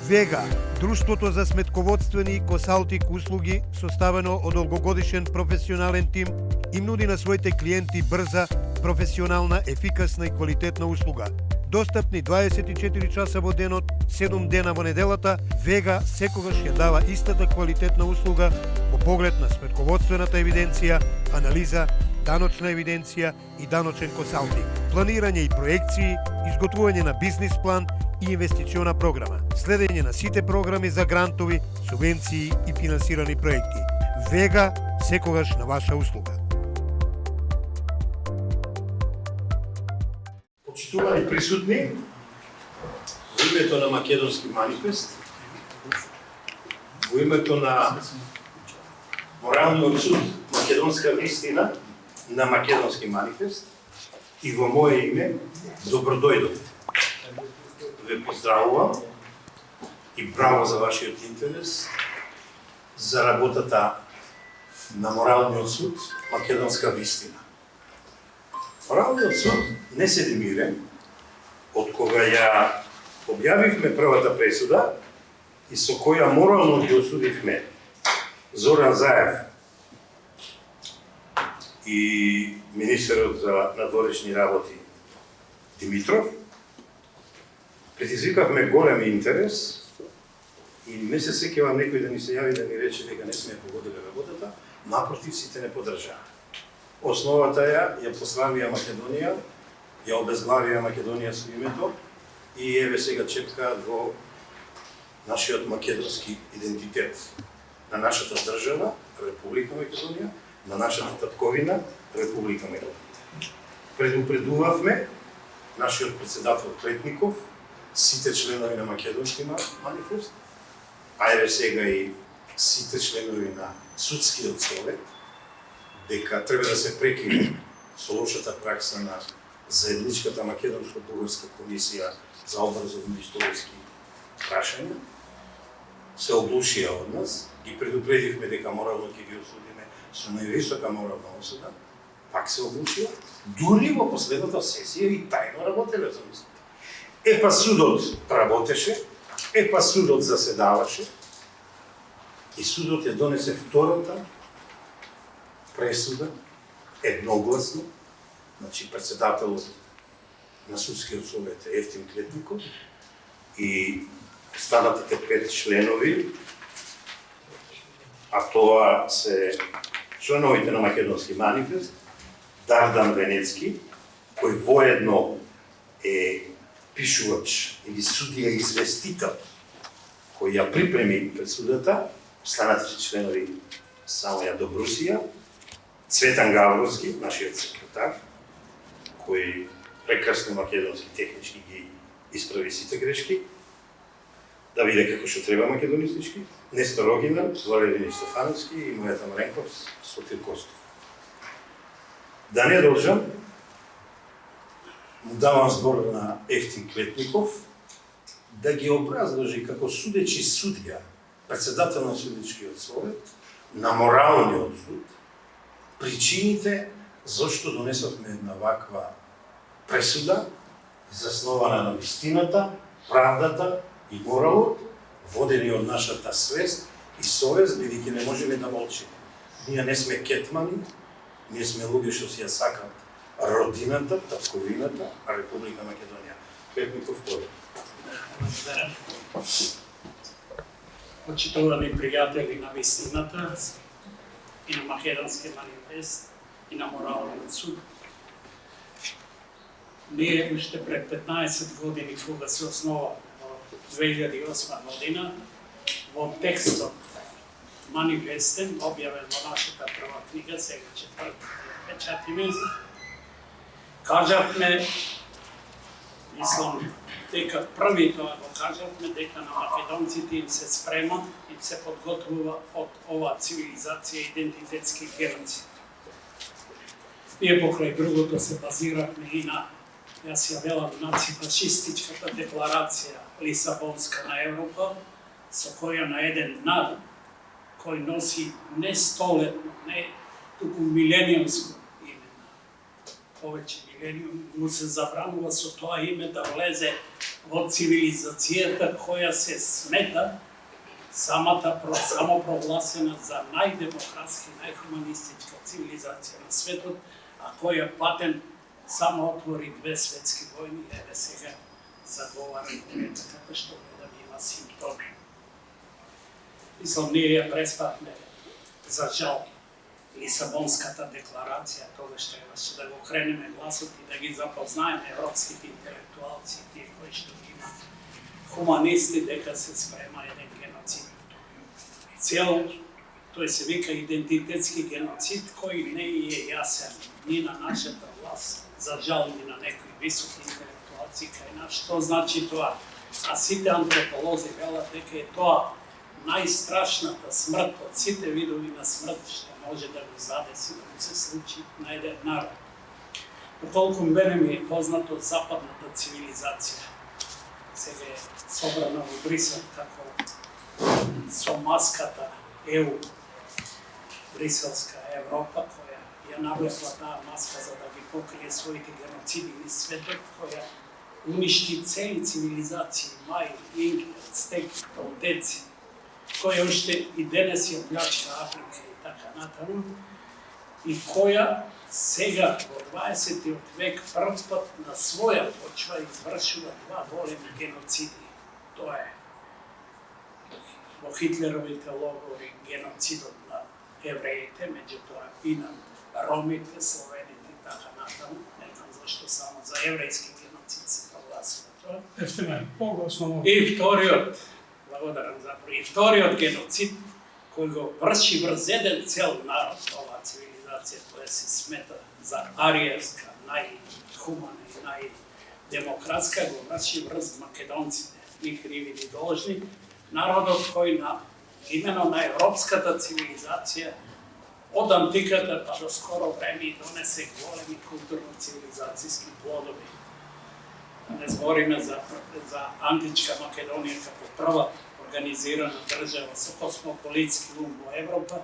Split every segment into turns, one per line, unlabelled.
Вега, друштвото за сметководствени и консалтинг услуги, составено од долгогодишен професионален тим, им нуди на своите клиенти брза, професионална, ефикасна и квалитетна услуга. Достапни 24 часа во денот, 7 дена во неделата, Вега секогаш ја дава истата квалитетна услуга во поглед на сметководствената евиденција, анализа, даночна евиденција и даночен консалтинг, планирање и проекции, изготвување на бизнис план и инвестициона програма, следење на сите програми за грантови, субвенции и финансирани проекти. Вега секогаш на ваша услуга.
Почитувани присутни, во името на Македонски манифест, во името на Моралниот суд Македонска вистина на Македонски манифест и во мое име, добродојдовте. Ве поздравувам и браво за вашиот интерес за работата на Моралниот суд Македонска вистина. Моралниот суд не седи мирен, од кога ја објавивме првата пресуда и со која морално ги осудивме Зоран Заев и министерот за надворешни работи Димитров, предизвикавме голем интерес и не се сеќавам некој да ни се јави да ни рече дека не сме погодили работата, напротив сите не подржаа. Основата ја пославија Македонија, ја обезглавија Македонија со името и еве сега чепкаат во нашиот македонски идентитет, на нашата држава, Република Македонија, на нашата татковина, Република Македонија. Предупредувавме нашиот председател Клетников, сите членови на Македонски манифест, а еве сега и сите членови на Судскиот совет, дека треба да се прекине со лошата пракса на заедничката македонско-бугарска комисија за образовни историски прашања, се оглушија од нас, ги предупредивме дека морално ќе ги осудиме со највисока морална осуда, пак се оглушија, дури во последната сесија и тајно работеле за мислите. Епа судот работеше, епа судот заседаваше и судот ја донесе втората пресуда едногласно, значи председателот на Судскиот совет е Евтим Клетников и останатите 5 членови, а тоа се членовите на Македонски манифест, Дардан Венецки, кој воедно е пишувач или судија известител, кој ја припреми пресудата, останатите членови само ја добрусија, Цветан Гавровски, нашиот секретар, кој прекрасно македонски технички ги исправи сите грешки, да биде како што треба македонистички, Нестор Огинар, Валерин Стефановски и мојата Мренков, Сотир Костов. Да не должам, му давам збор на Евтим Клетников да ги образложи како судечи судија, председател на Судечкиот совет, на Моралниот суд, причините зашто донесовме една ваква пресуда, заснована на вистината, правдата и моралот, водени од нашата свест и совест, бидејќи не можеме да молчиме. Ние не сме кетмани, ние сме луѓе што си ја сакат родината, татковината, Република Македонија. Клетников повеќе.
Почитувани пријатели на вистината и на Македонски манифест и на Моралниот суд. Ние уште пред 15 години кога се основа во 2008 година во текстот манифестен, објавен во нашата прва книга, сега печатиме, кажавме, мислам, дека први тоа го кажавме, дека на македонците им се спрема и се подготвува од оваа цивилизација идентитетски геноцид. Ние покрај другото се базирахме и на, јас ја велам, нацифашистичката декларација Лисабонска на Европа, со која на еден народ кој носи не столетно, не туку милениумско име повеќе милениум, му се забранува со тоа име да влезе во цивилизацијата која се смета самопрогласена за најдемократски, најхуманистичка цивилизација на светот, а која патен само отвори 2 светски војни, еве сега заговарам така што гледам има симптоми. Мислам, ние ја преспавме, за жал, Лисабонската декларација, тогаш требаше да го кренеме гласот и да ги запознаеме европските интелектуалци, тие кои што има хуманисти, дека се спрема еден геноцид. Цел, тој се вика идентитетски геноцид, кој не е јасен ни на нашата власт, за жал ни на некои високи интелектуалци кај нас. Што значи тоа? А сите антрополози велат дека е тоа најстрашната смрт од сите видови на смрт што може да го задеси, да му се случи на еден народ. Доколку мене ми е познато западната цивилизација, сега е собрана во Брисел како со маската ЕУ, Бриселска Европа, која ја навлекла таа маска за да ги покрие своите геноциди низ светот, која уништи цели цивилизации, маи, инки, ацтеки, толтеци, која уште и денес ја плячка Африка и така натаму, и која сега во 20. век прв пат на своја почва извршува 2 големи геноциди. Тоа е во Хитлеровите логори геноцидот на евреите, меѓутоа и на ромите, словените и така натаму. Не знам зашто само за еврејски геноцид се прогласува тоа. И вториот, благодарам запро, и вториот геноцид кој го врши врз еден цел народ, оваа цивилизација која се смета за ариевска, најхумана и најдемократска, го врши врз македонците, ни криви ни должни, народот кој именно на европската цивилизација од антиката па до скоро време и донесе големи културно-цивилизацијски плодови. Не збориме за античка Македонија како прва организирана држава со космополитски ум во Европа,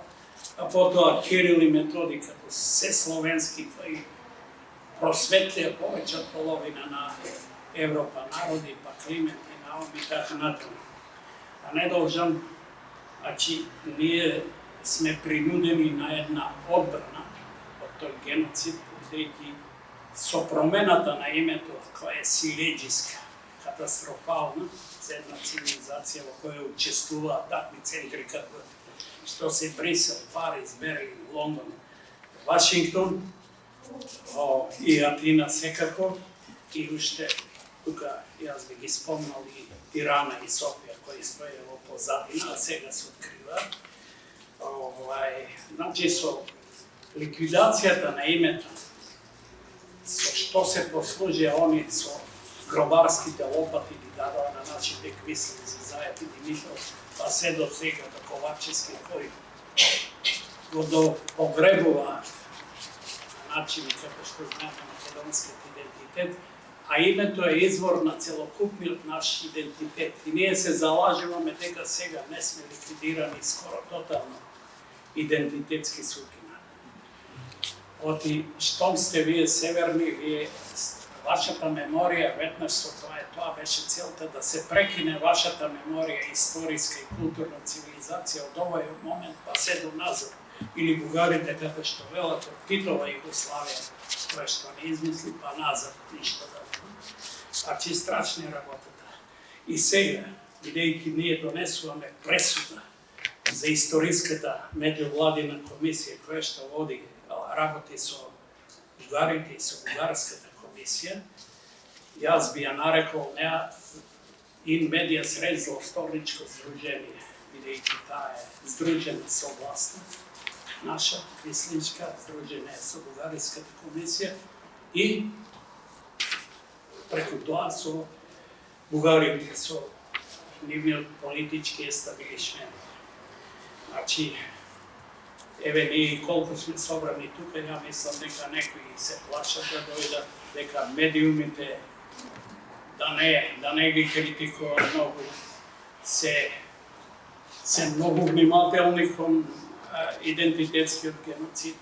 а потоа Кирил и Методи како се словенски кои просветлија повеќе од половина на Европа народи, па Климент и Наум и така натаму. А не должам, значи, ние сме принудени на една одбрана од тој геноцид, бидејќи со промената на името, која е силеџиска, катастрофална, за една цивилизација во која учествуваат такви центри како што се Брисел, Париз, Берлин, Лондон, Вашингтон и Атина секако, и уште тука јас би ги спомнал и Тирана и Софија кои стоја во позадина, а сега се открива. Значи со ликвидацијата на името, со што се послужија они со гробарските лопати ги дадоа на нашите квислици, Зајат и Димитров, па се до сега до Ковачевски, кои го погребува на начини како што знаеме македонскиот идентитет, а името е извор на целокупниот наш идентитет. И ние се залажуваме дека сега не сме ликвидирани скоро тотално идентитетски сукина. Оти, штом сте вие северни, вие вашата меморија, веднаш со тоа беше целта да се прекине вашата меморија, историска и културна цивилизација од овој момент па се до назад. Или бугарите, како што велат, од Титова Југославија, која што не измисли, па назад, ништо да. Значи, страшна работата. И сега, бидејќи ние донесуваме пресуда за историската меѓувладина комисија, која што води работи со бугарите и со бугарската комисија, јас би ја нарекол неа in medias res злосторничко здружение, бидејќи таа е здружена со власта, наша квисличка здружена со бугарската комисија и преку тоа со бугарите, со нивниот политички естаблишмент. Значи, еве ние колку сме собрани тука, ја мислам дека некои се плашат да дојдат, дека медиумите да не ги критикуваат многу, се многу внимателни кон идентитетскиот геноцид.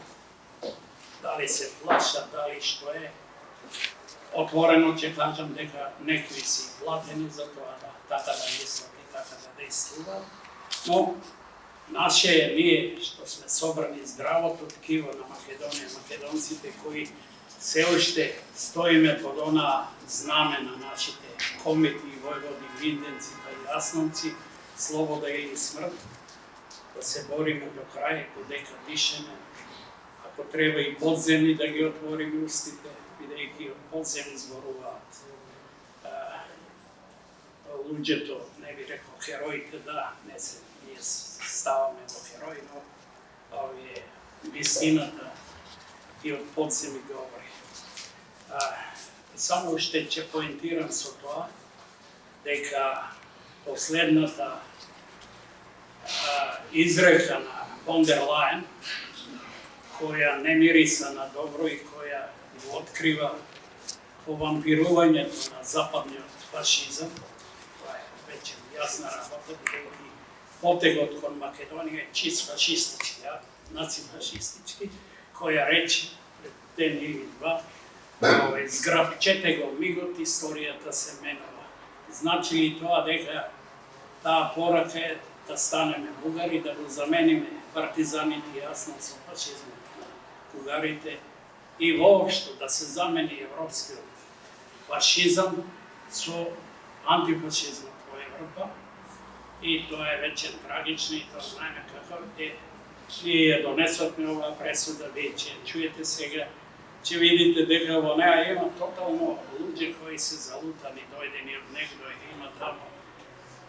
дали се плашат, дали што е. Отворено ќе кажам дека некои си платени за тоа да така да мислат и така да действуваат, но наше е ние што сме собрани здравото ткиво на Македонија, македонците кои се уште стоиме под она знаме на нашите комети, војводи, винденци, па и јасновци, слобода или смрт, да се бориме до крај, додека дишеме, ако треба и подземни да ги отвориме устите, бидејќи од подземни зборуваат луѓето, не би рекол хероите, да, не се, ние ставаме во херои, но овие вистината и од подземи говори. Само уште ќе поентирам со тоа, дека последната изрека на фон дер Лајен, која не мириса на добро и која го открива повампирувањето на западниот фашизам, тоа е веќе јасна работа, бидејќи потегот кон Македонија е чист фашистички, нацифашистички, која рече пред ден или два, зграбчете го мигот, историјата се менува. Значи ли тоа дека таа порака е да станеме бугари, да го замениме партизаните јасно со фашизмот на бугарите и воопшто да се замени европскиот фашизам со антифашизмот во Европа. И тоа е веќе трагично и тоа знаеме како е. Ние ја донесовме оваа пресуда, вие ќе чуете сега, ќе видите дека во неа има тотално луѓе кои се залутани, дојдени од негде, има тамо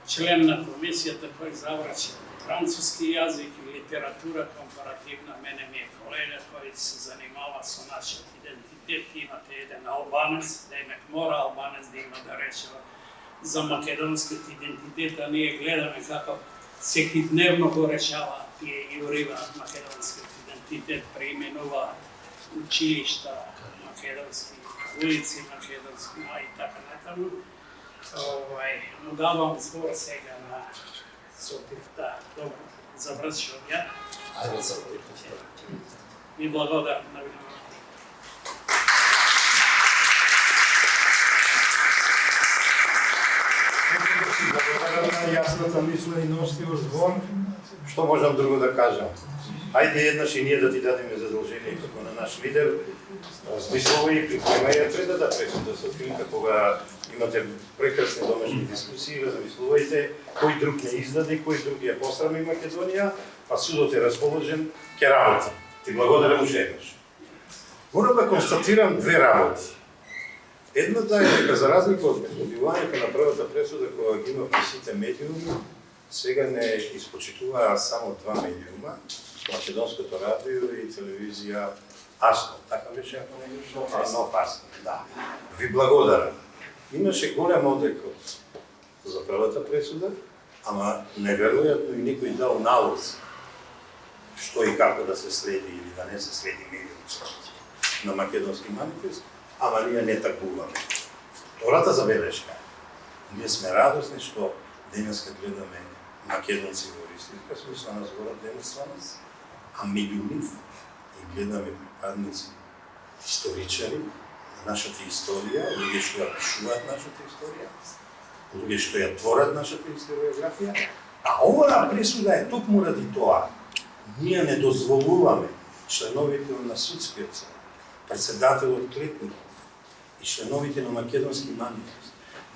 член на комисијата кој заврши француски јазик и литература компаративна, мене ми е колега кој се занимава со нашиот идентитет, имате еден албанец, демек мора албанец да има да решава за македонскиот идентитет, а ние гледаме како секидневно го решаваат тие и уриваат македонскиот идентитет, преименуваат училишта македонски, улици македонски, и така натаму. Му давам збор сега на Сотирта. Добро, завршувам ја. И благодарам на вниманието.
Благодарам на јасната мисла и ностивост збор. Што можам друго да кажам? Ајде еднаш и ние да ти дадеме задолжение како на наш лидер. Размислувај и прикремај третата пресуда со Филка, кога имате прекрасни домашни дискусии, размислувајте кој друг не издаде, кој друг ја посрами Македонија, па судот е расположен, ќе работи. Ти благодарам уште еднаш. Морам да констатирам две работи. Едната е дека за разлика од добивањето на првата пресуда која ги имавме сите медиуми, сега не испочитуваа само два медиума, Македонското радио и телевизија Асно. Така беше, ако не грешам? Нов Асно, да. Ви благодарам. Имаше голем одекот за првата пресуда, ама неверојатно и никој дал налоз што и како да се следи или да не се следи медиумот на македонски манифест, ама ние не такуваме. Втората забелешка. Ние сме радосни што денеска гледаме македонци во истинска смисла на зборот денес со нас, а меѓу нив и гледаме припадници, историчари на нашата историја, луѓе што ја пишуваат нашата историја, луѓе што ја творат нашата историографија, а оваа пресуда е токму ради тоа. Ние не дозволуваме членовите на судскиот съд, председателот Клетников и членовите на Македонски манифест,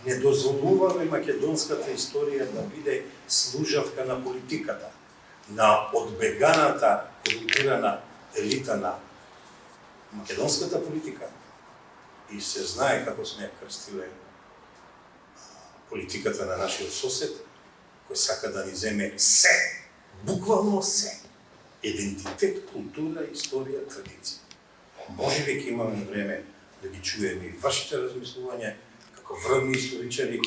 не дозволуваме македонската историја да биде служавка на политиката, на одбеганата, корумпирана елита на македонската политика. И се знае како сме ја крстиле политиката на нашиот сосед, кој сака да ни земе се, буквално се, идентитет, култура, историја, традиција. Може би ќе имаме време да ги чуеме и вашите размислувања како врвни историчари,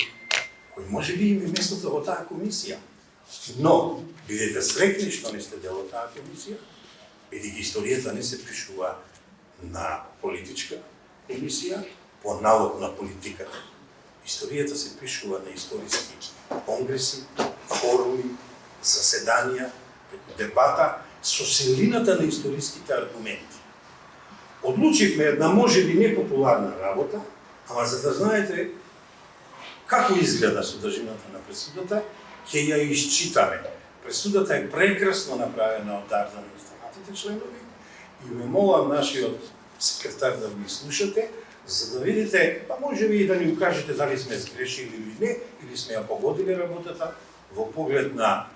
кои може би има местото во таа комисија. Но, бидете среќни што не сте дел од таа комисија, бидејќи историјата не се пишува на политичка комисија, по налог на политиката. Историјата се пишува на историски конгреси, форуми, заседанија, дебата, со силината на историските аргументи. Одлучивме една можеби непопуларна работа, ама за да знаете како изгледа содржината на пресудата, ќе ја исчитаме. Пресудата е прекрасно направена од Дардан и останатите членови и ве молам нашиот секретар да ми слушате, за да видите, па може би и да ни укажете дали сме сгрешили или не, или сме ја погодили работата во поглед на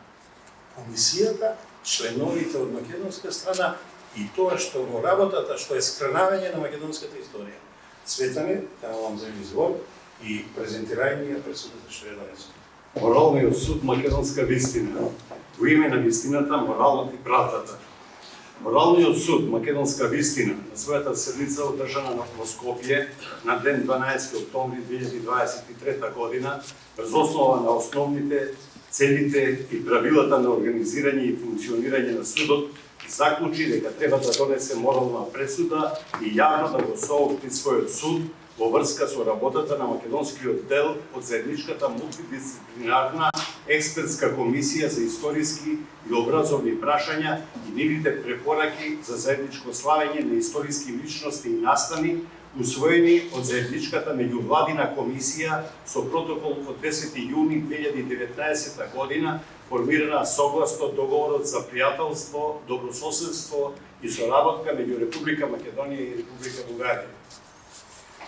комисијата, членовите од македонска страна и тоа што го работата, што е скрнавање на македонската историја. Цветане, давам за извор и презентирање пресудата што ја донесува.
Моралниот суд македонска вистина. Во име на вистината, моралот и правдата. Моралниот суд македонска вистина на својата седница одржана во Скопје на ден 12 октомври 2023 година, врз основа на основните, целите и правилата на организирање и функционирање на судот, заклучи дека треба да донесе морална пресуда и јавно да го соопшти својот суд во врска со работата на македонскиот дел од заедничката мултидисциплинарна експертска комисија за историски и образовни прашања и нивните препораки за заедничко славење на историски личности и настани, усвоени од заедничката меѓувладина комисија со протокол од 10 јуни 2019 година, формирана согласно договорот за пријателство, добрососедство и соработка меѓу Република Македонија и Република Бугарија.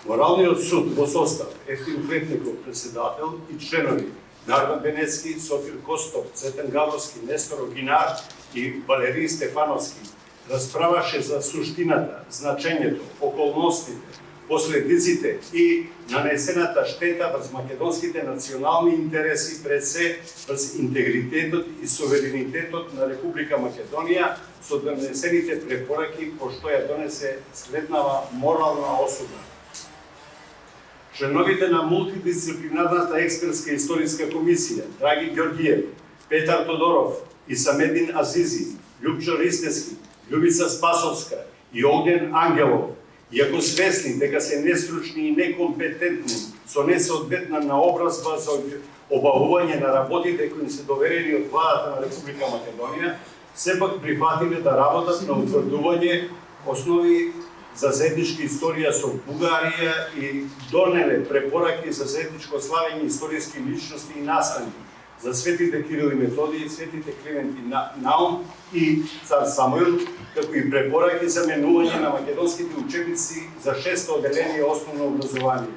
Моралниот суд во состав Ефтим Клетников, председател и членови Нардан Бенецки, Софир Костов, Цветан Гавровски, Нестор Огинар и Валерий Стефановски расправаше за суштината, значењето, околностите, последиците и нанесената штета врз македонските национални интереси, пред се врз интегритетот и суверенитетот на Република Македонија со донесените препораки по што ја донесе следнава морална осуда. Членовите на мултидисциплинарната експертска историска комисија Драги Ѓорѓиев, Петар Тодоров, Исамедин Азизи, Љупчо Ристески, Љубица Спасовска и Огнен Ангелов, иако свесни дека се нестручни и некомпетентни со несоодветна наобразба за обавување на работите кои се доверени од владата на Република Македонија, сепак прифатиле да работат на утврдување основи за заедничка историја со Бугарија и донеле препораки за заедничко славење историски личности и настани за светите Кирил и Методиј, светите Климент и Наум и цар Самуил, како и препораки за менување на македонските учебници за 6-то одделение основно образование.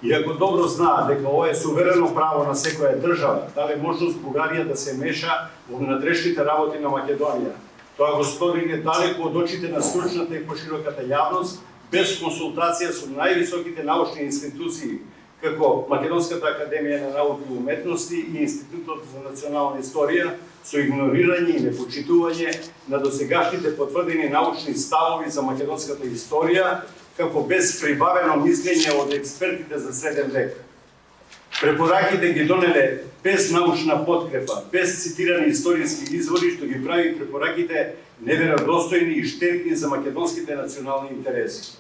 Иако добро знаат дека ова е суверено право на секоја држава, даде можност Бугарија да се меша во внатрешните работи на Македонија. Тоа го стори недалеку од очите на стручната и пошироката јавност, без консултација со највисоките научни институции, како Македонската академија на науки и уметности и Институтот за национална историја, со игнорирање и непочитување на досегашните потврдени научни ставови за македонската историја, како без прибавено мислење од експертите за среден век. Препораките ги донеле без научна подкрепа, без цитирани историски извори, што ги прави препораките неверодостојни и штетни за македонските национални интереси.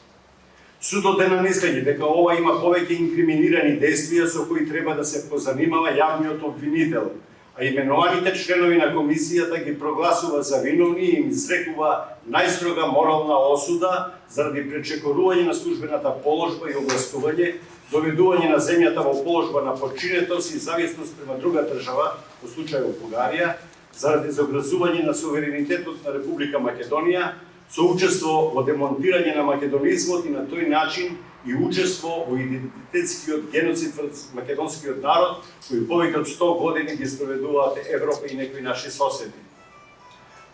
Судот е на мислење дека ова има повеќе инкриминирани действија со кои треба да се позанимава јавниот обвинител, а именуваните членови на комисијата ги прогласува за виновни и им изрекува најстрога морална осуда заради пречекорување на службената положба и овластување, доведување на земјата во положба на подчинетост и зависност према друга држава, во случајот Бугарија, заради загрозување на суверенитетот на Република Македонија, со учество во демонтирање на македонизмот и на тој начин и учество во идентитетскиот геноцид врз македонскиот народ, кој повеќе од 100 години ги спроведуваат Европа и некои наши соседи.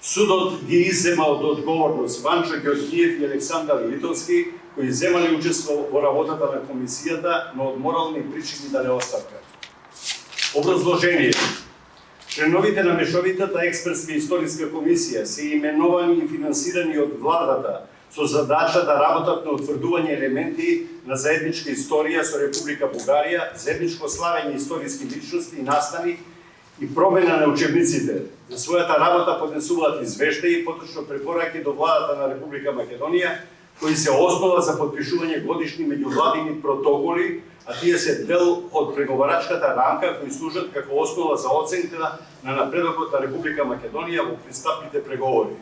Судот ги иззема од одговорност Ванчо Ѓорѓиев и Александар Литовски, кои земали учество во работата на комисијата, но од морални причини да не оставкат. Образложение. Членовите на Мешовитата експертска историска комисија се именовани и финансирани од владата со задача да работат на утврдување елементи на заедничка историја со Република Бугарија, заедничко славење историски личности и настани и промена на учебниците. За својата работа поднесуваат извештаи и поточно препораки до владата на Република Македонија, кои се основа за подпишување годишни меѓувладини протоколи, а тие се дел од преговарачката рамка кои служат како основа за оценка на напредокот на Република Македонија во пристапните преговори.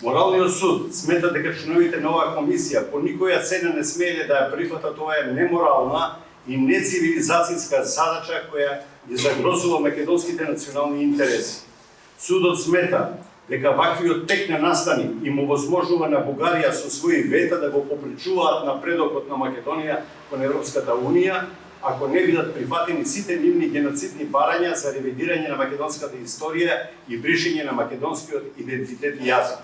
Моралниот суд смета дека членовите на оваа комисија по никоја цена не смееле да ја прифатат оваа неморална и нецивилизацијска задача која ги загрозува македонските национални интереси. Судот смета дека ваквиот тек на настани и му возможнува на Бугарија со своји вета да го попречуваат напредокот на Македонија кон Европската Унија, ако не бидат прифатени сите нивни геноцидни барања за ревидирање на македонската историја и бришење на македонскиот идентитет и јазик.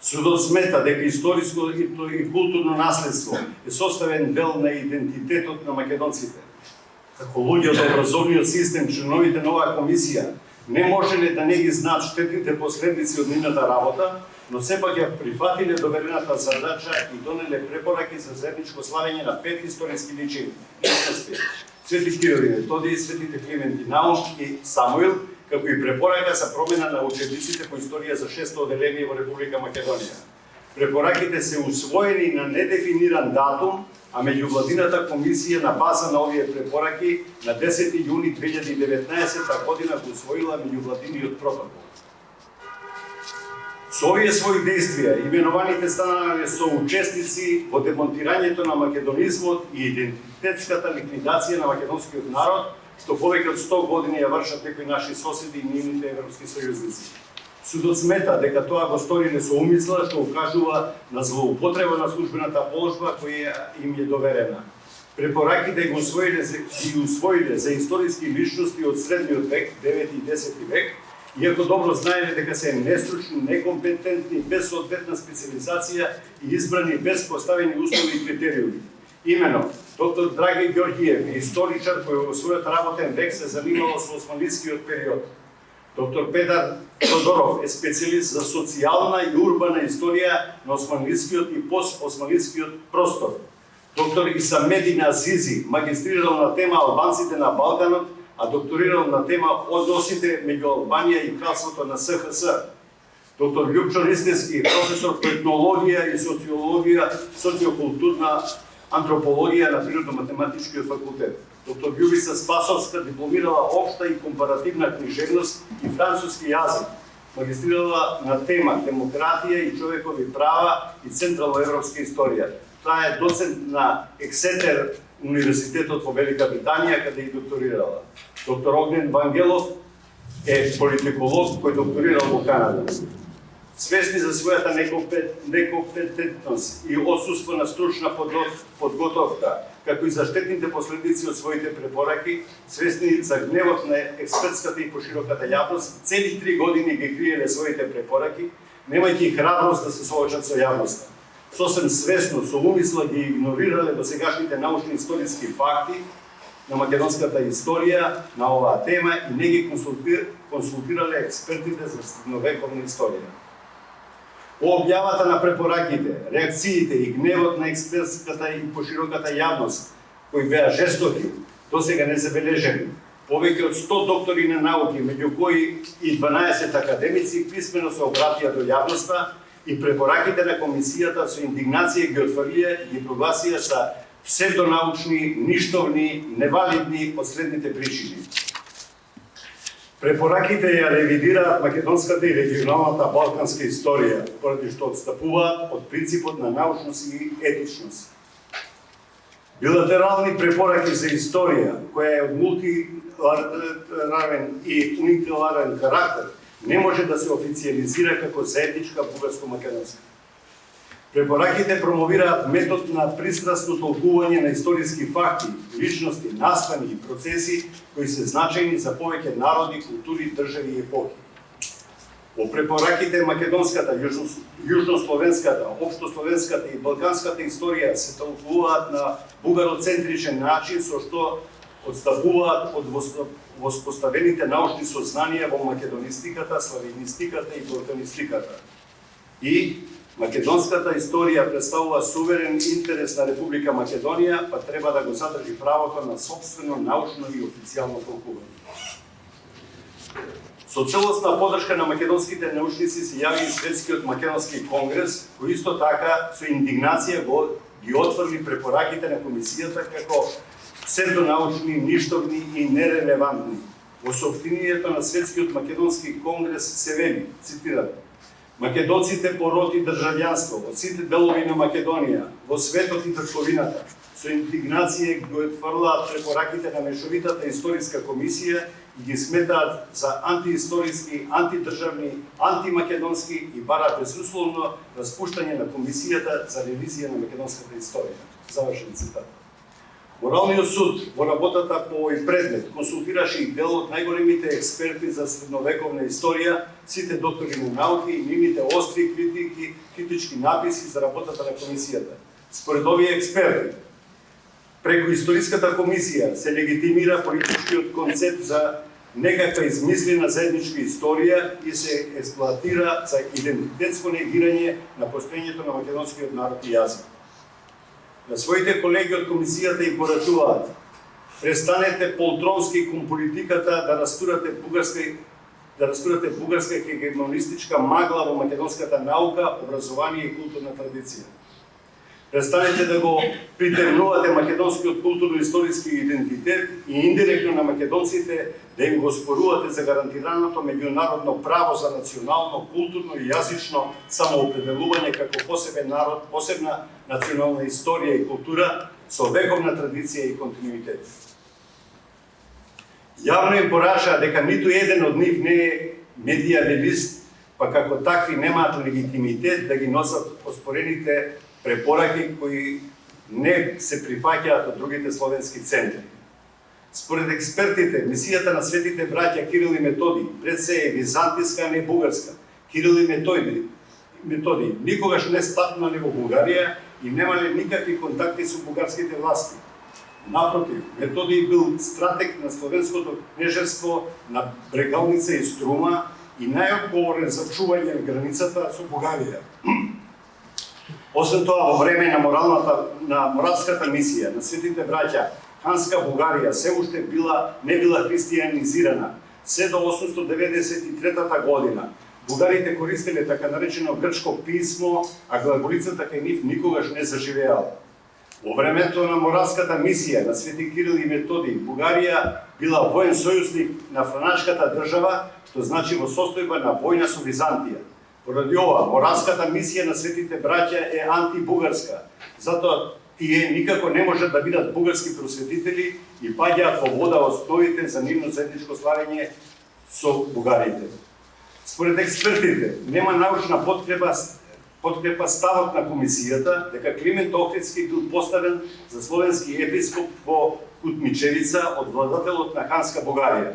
Судот смета дека историското и културно наследство е составен дел на идентитетот на македонците. Како луѓе од образовниот систем, членовите на оваа комисија не можеле да не ги знаат штетните последици од нивната работа, но сепак ја прифатиле доверената задача и донеле препораки за заедничко славење на 5 историски личности: Свети Кирил и Методиј, светите Климент и Наум и Самуил, како и препорака за промена на учебниците по историја за 6-то оделение во Република Македонија. Препораките се усвоени на недефиниран датум, а меѓувладината комисија на база на овие препораки на 10 јуни 2019 година го усвоила меѓувладиниот протокол. Со овие своји действија, именуваните станале соучесници во демонтирањето на македонизмот и идентитетската ликвидација на македонскиот народ, што повеќе од 100 години ја вршат некои наши соседи и нивните европски сојузници. Судот смета дека тоа го сториле со умисла, што укажува на злоупотреба на службената положба која им е доверена. Препораките го усвоиле за историски личности од средниот век, 9 и 10 век, иако добро знаеле дека се нестручни, некомпетентни, без соодветна специализација и избрани без поставени услови и критериуми. Имено, доктор Драги Ѓорѓиев е историчар кој во својот работен век се занимава со османлискиот период. Доктор Петар Тодоров е специјалист за социјална и урбана историја на османлискиот и постосманлискиот простор. Доктор Исамедин Азизи магистрирал на тема Албанците на Балканот, а докторирал на тема Односите меѓу Албанија и кралството на СХС. Доктор Љупчо Ристевски, професор по етнологија и социологија, социокултурна антропологија на Природно-математичкиот факултет. Доктор Љубица Спасовска дипломирала општа и компаративна книжевност и француски јазик. Магистрирала на тема демократија и човекови права и централноевропска историја. Таа е доцент на Ексетер Универзитетот во Велика Британија, каде и докторирала. Доктор Огнен Вангелов е политиколог кој докторирал во Канада. Свесни за својата некомпетентност и отсуство на стручна подготовка, како и за штетните последици од своите препораки, свесни за гневот на експертската и пошироката јавност, цели 3 години ги криеле своите препораки, немајќи храброст да се соочат со јавноста. Сосем свесно, со умисла ги игнорирале досегашните научни историски факти на македонската историја на оваа тема и не ги консултирале експертите за средновековна историја. По објавата на препораките, реакциите и гневот на експертската и пошироката јавност, кои беа жестоки, досега незабележени, повеќе од 100 доктори на науки, меѓу кои и 12 академици, писмено се обратија до јавноста и препораките на комисијата со индигнација ги отфрлија и ги прогласија за псевдонаучни, ништовни, невалидни од следните причини. Препораките ја ревидираат македонската и регионалната балканска историја, поради што отстапуваат од принципот на научност и етичност. Билатерални препораки за историја, која е од мултилатерален и унитилатерален карактер, не може да се официализира како заедничка бугарско-македонска. Препораките промовираат метод на пристрасно толкување на историски факти, личности, настани и процеси кои се значајни за повеќе народи, култури, држави и епохи. Во препораките македонската, јужнословенската, општословенската и балканската историја се толкуваат на бугароцентричен начин, со што отстапуваат од воспоставените научни сознанија во македонистиката, славянистиката и балканистиката. И македонската историја представува суверен интерес на Република Македонија, па треба да го задржи правото на собствено научно и официјално толкување. Со целосна подршка на македонските научници се јави и Светскиот македонски конгрес, кој исто така со индигнација ги отфрли препораките на комисијата како псевдонаучни, ништовни и нерелевантни. Во соопштението на Светскиот македонски конгрес се вели, цитирам: Македонците по род и државјанство од сите делови на Македонија, во светот и трговината, со индигнација го отфрлаат препораките на Мешовитата историска комисија и ги сметаат за антиисториски, антидржавни, антимакедонски и бараат безусловно распуштање на комисијата за ревизија на македонската историја. Завршен цитат. Моралниот суд во работата по овој предмет консултираше и дел од најголемите експерти за средновековна историја, сите доктори на науки и нивните остри критички написи за работата на комисијата. Според овие експерти, преку историската комисија се легитимира политичкиот концепт за некаква измислена заедничка историја и се експлоатира за идентитетско негирање на постоењето на македонскиот народ и јазик. На своите колеги од комисијата им поратуваат: престанете полтронски кон политиката да растурате бугарска хегемонистичка магла во македонската наука, образование и културна традиција. Престанете да го притемнувате македонскиот културно-историски идентитет и индиректно на македонците да им го спорувате за гарантираното меѓународно право за национално, културно и јазично самоопределување како посебен народ, посебна национална историја и култура со вековна традиција и континуитет. Јавно им порачаа дека ниту еден од нив не е медијавелист, па како такви немаат легитимитет да ги носат оспорените препораки кои не се прифаќаат од другите словенски центри. Според експертите, мисијата на светите браќа Кирил и Методи пред се е византиска, а не бугарска. Кирил и Методи никогаш не стапнали во Бугарија и немале никакви контакти со бугарските власти. Напротив, Методи бил стратег на словенското кнежество на Брегалница и Струма и најодговорен за чување на границата со Бугарија. Освен тоа, во време на моравската мисија на светите браќа, ханска Бугарија се уште не била христијанизирана. Се до 893 година бугарите користеле така наречено грчко писмо, а глаголицата кај нив никогаш не заживеала. Во времето на моравската мисија на свети Кирил и Методи, Бугарија била воен сојузник на франашката држава, што значи во состојба на војна со Византија. Поради ова, моравската мисија на светите браќа е антибугарска, затоа тие никако не можат да бидат бугарски просветители и паѓаат во вода основите за нивно заедничко славење со бугарите. Според експертите, нема научна подкрепа ставот на комисијата дека Климент Охридски бил поставен за словенски епископ во Кутмичевица од владателот на ханска Бугарија.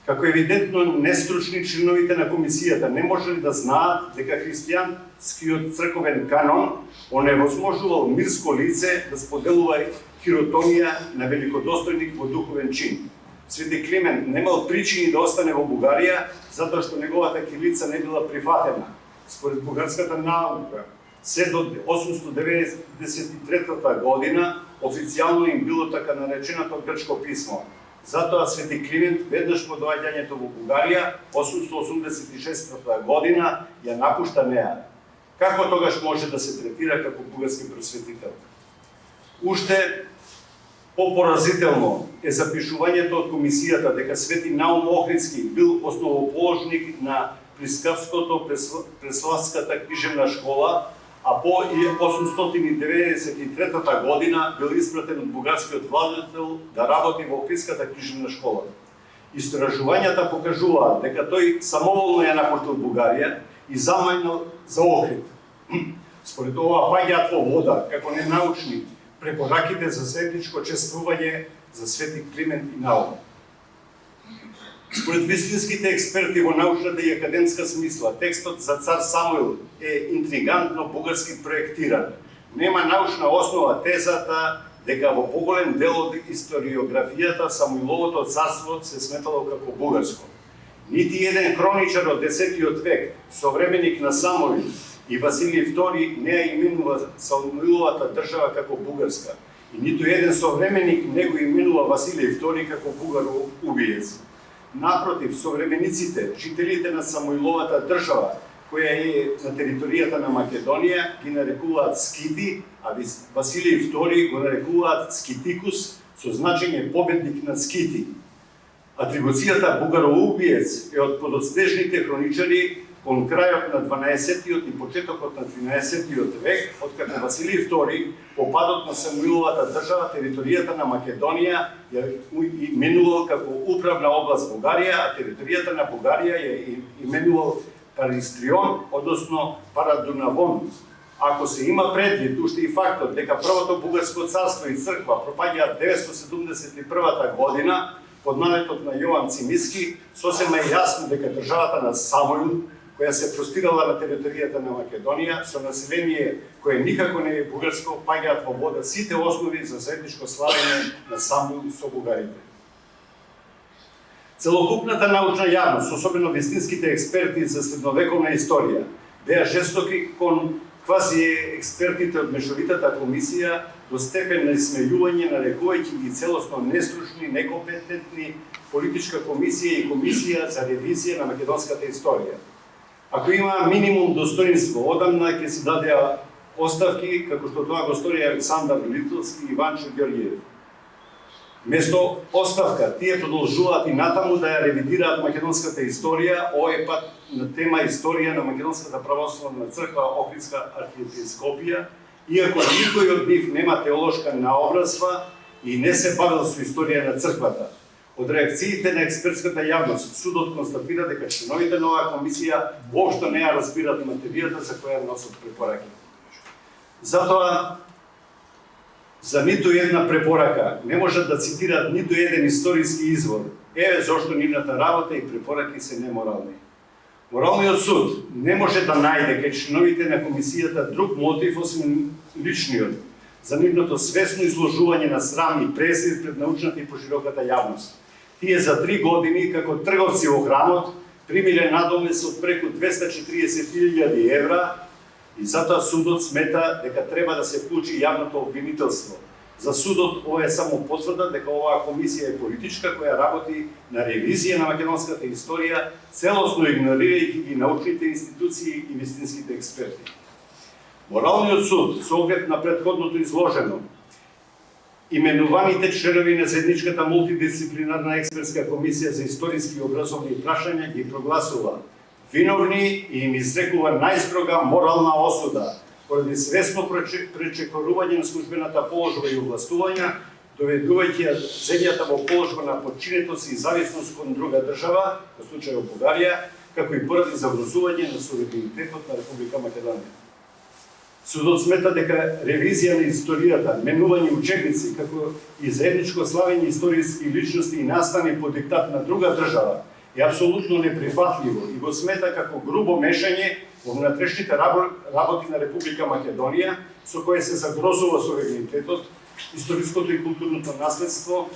Како евидентно нестручни членовите на комисијата не можели да знаат дека христијанскиот црковен канон оневозможувал мирско лице да споделува хиротонија на великодостојник во духовен чин. Свети Климент немал причини да остане во Бугарија затоа што неговата кирилица не била прифатена. Според бугарската наука, се до 893 година официјално им било така нареченото грчко писмо. Затоа Свети Климент веднаш по доаѓањето во Бугарија 886 година ја напушта неа. Како тогаш може да се третира како бугарски просветител? Уште попоразително е запишувањето од комисијата дека Свети Наум Охридски бил основоположник на Прискавското преславската книжевна школа, а по 893 година бил испратен од бугарскиот владетел да работи во Охридската книжевна школа. Истражувањата покажуваат дека тој самоволно ја напуштил Бугарија и замајнал за Охрид. Според ова паѓаат во вода како ненаучни препораките за заедничко чествување за Свети Климент и Наум. Според вистинските експерти во научната и академска смисла, текстот за цар Самуил е интригантно бугарски проектиран. Нема научна основа тезата дека во поголем дел од историографијата Самуиловото царство се сметало како бугарско. Нити еден хроничар од 10 век, современик на Самуил и Василий II не ја именува Самуиловата држава како бугарска. И ниту еден современик не го именува Василий II како бугаро-убиец. Напротив, современиците, жителите на Самуиловата држава, која е на територијата на Македонија, ги нарекуваат скити, а Василий II го нарекуваат скитикус, со значење победник на скити. Атрибуцијата бугароубиец е од подоцнежните хроничари кон крајот на 12-тиот и почетокот на 13-тиот век, откако Василий II по падот на Самуиловата држава територијата на Македонија ја именувал како управна област Бугарија, а територијата на Бугарија ја именувал Паристрион, односно Парадунавон. Ако се има предвид уште и фактот дека првото бугарско царство и црква пропаѓаат 971 година под наветот на Јован Цимиски, сосема е јасно дека државата на Самуил, која се простирала на територијата на Македонија, со население кое никако не е бугарско, паѓаат во вода сите основи за заедничко славење на Самуил со бугарите. Целокупната научна јавност, особено вистинските експерти за средновековна историја, беа жестоки кон квази експертите од Мешовитата комисија до степен на исмејување, нарекувајќи ги целосно нестручни, некомпетентни политичка комисија и комисија за ревизија на македонската историја. Ако има минимум достоинство, одамна ќе се дадеа оставки, како што тоа го стори Александар Литовски и Иванчо Ѓорѓиев. Место оставка, тие продолжуваат и натаму да ја ревидираат македонската историја, овој пат на тема историја на Македонската православна црква Охридска архиепископија, иако никој од нив нема теолошка наобразба и не се бавил со историја на црквата. Од реакциите на експертската јавност, судот констатира дека членовите на оваа комисија воопшто не ја разбират материјата за која носат препораки. Затоа, за ниту една препорака не можат да цитираат ниту еден историски извор. Еве зошто нивната работа и препораки се неморални. Моралниот суд не може да најде кај членовите на комисијата друг мотив освен личниот за нивното свесно изложување на срам и презир пред научната и пошироката јавност. Тие за 3 години, како трговци во храмот, примиле надомес од преку 240.000 евра и затоа судот смета дека треба да се вклучи јавното обвинителство. За судот ова е само потврда дека оваа комисија е политичка која работи на ревизија на македонската историја, целосно игнорирајќи ги научните институции и вистинските експерти. Моралниот суд, со оглед на претходното изложено, именуваните членови на заедничката мултидисциплинарна експертска комисија за историски и образовни прашања ги прогласува виновни и им изрекува најстрога морална осуда поради свесно пречекорување на службената положба и овластувања, доведувајќи ја земјата во положба на подчинетост и зависност кон друга држава, во случајот Бугарија, како и поради заврзување на суверенитетот на Република Македонија. Судот смета дека ревизија на историјата, менување учебници, како и заедничко славење историски личности и настани по диктат на друга држава е апсолутно неприфатливо и го смета како грубо мешање во внатрешните работи на Република Македонија, со кое се загрозува суверенитетот, историското и културното наследство,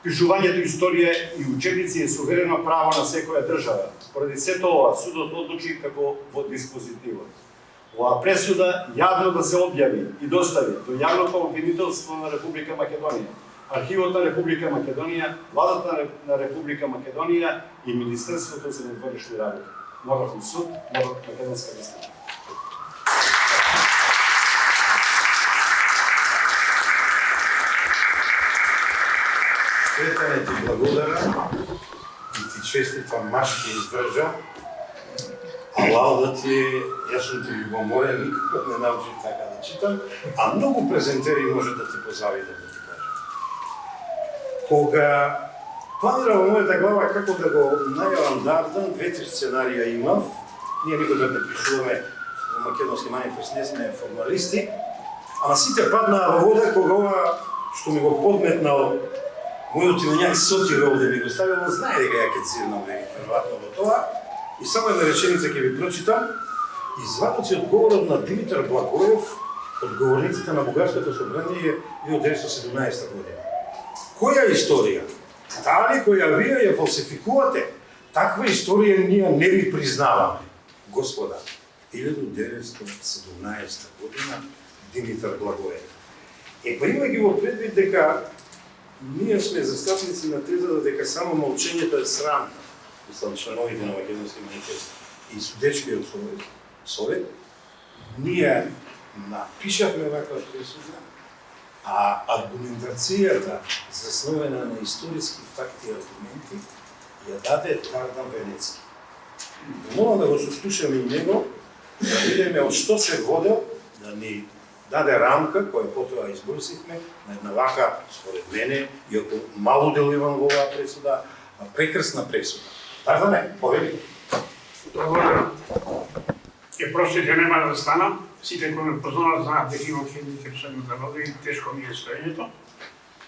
пишувањето историја и учебници е суверено право на секоја држава. Поради сето ова, судот одлучи како во диспозитивот. Оваа пресуда јавно да се објави и достави до јавното обвинителство на Република Македонија, Архивот на Република Македонија, Владата на Република Македонија и Министерството за внатрешни работи. Морални суд, Македонска республика.
Светане ти благодарам и ти честитам машки издржа, а лауда ти е, јас сум ти љубоморен, никаков не научив така да читам, а многу презентери може да ти позавидат да ти кажам. Кога планирам во мојата глава како да го најавам Дардан, 2-3 сценарија имав, ние никога не пишуваме во Македонски манифест, не сме формалисти, ама сите паднаа во вода кога ова што ми го подметнал мојот имањак Сотир овде ми го ставил, знае дека ја ќе цирнам веројатно во тоа. И само една реченица ќе ви прочитам. Извадоци од говорот на Димитар Благоев од говорниците на Бугарското собрание 1917 година. Која историја? Таа ли која вие ја фалсификувате? Таква историја ние не ви признаваме. Господа, 1917 година Димитар Благоев. Па имајќи во предвид дека ние сме застапници на тезата дека само молчењето е срам, мислам членовите на Македонски манифест и судечкиот совет, ние напишавме ваква пресуда, а аргументацијата засновена на историски факти и аргументи ја даде Дардан Венецки. Молам да го сослушаме и него, да видиме од што се водел, да ни даде рамка, која потоа избрсивме, на една вака, според мене, иако мало деливам во оваа пресуда, прекрасна пресуда. Така да не, повели.
Благодарам. Ќе простите, нема да станам. Сите кои ме познават знаат дека имам хендикеп со едната нога и тешко ми е стоењето.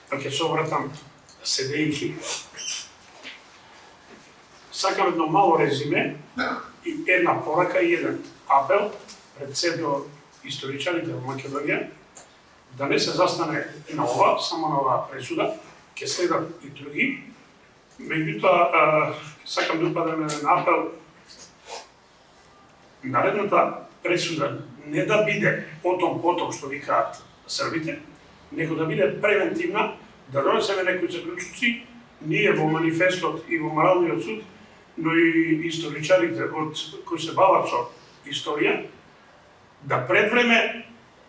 Па ќе се обратам седејќи. Сакам едно мало резиме и една порака и еден апел пред сето историчарите во Македонија да не се застане на ова, само на оваа пресуда, ќе следат и други. Меѓутоа, сакам да упадам еден апел наредната пресуда не да биде потом што викаат србите, него да биде превентивна, да донесеме некои заклучоци, ние во манифестот и во моралниот суд, но и историчарите кои се бават со историја, да пред време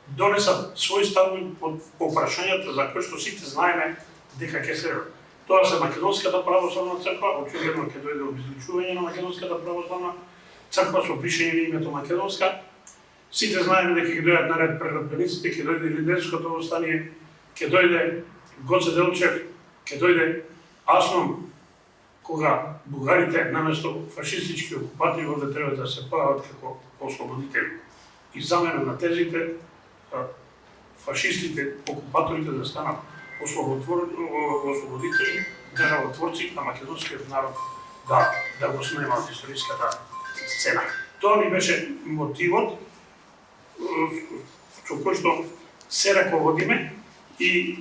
донесат свој став по прашањата за кои што сите знаеме дека ќе следат. Тоа се Македонската православна црква, очигледно ќе дојде обезличување на Македонската православна црква со пишење на името Македонска. Сите знаеме дека ќе дојдат наред прератбениците, ќе дојде лидерското восстание, ќе дојде Гоце Делчев, ќе дојде Асном, кога бугарите наместо фашистички окупатори овде треба да се појават како ослободители. И замена на тезите, фашистите, окупаторите да станат ослободители, државотворци, а македонскиот народ да го снема од историската сцена. Тоа ми беше мотивот со кој што се раководиме и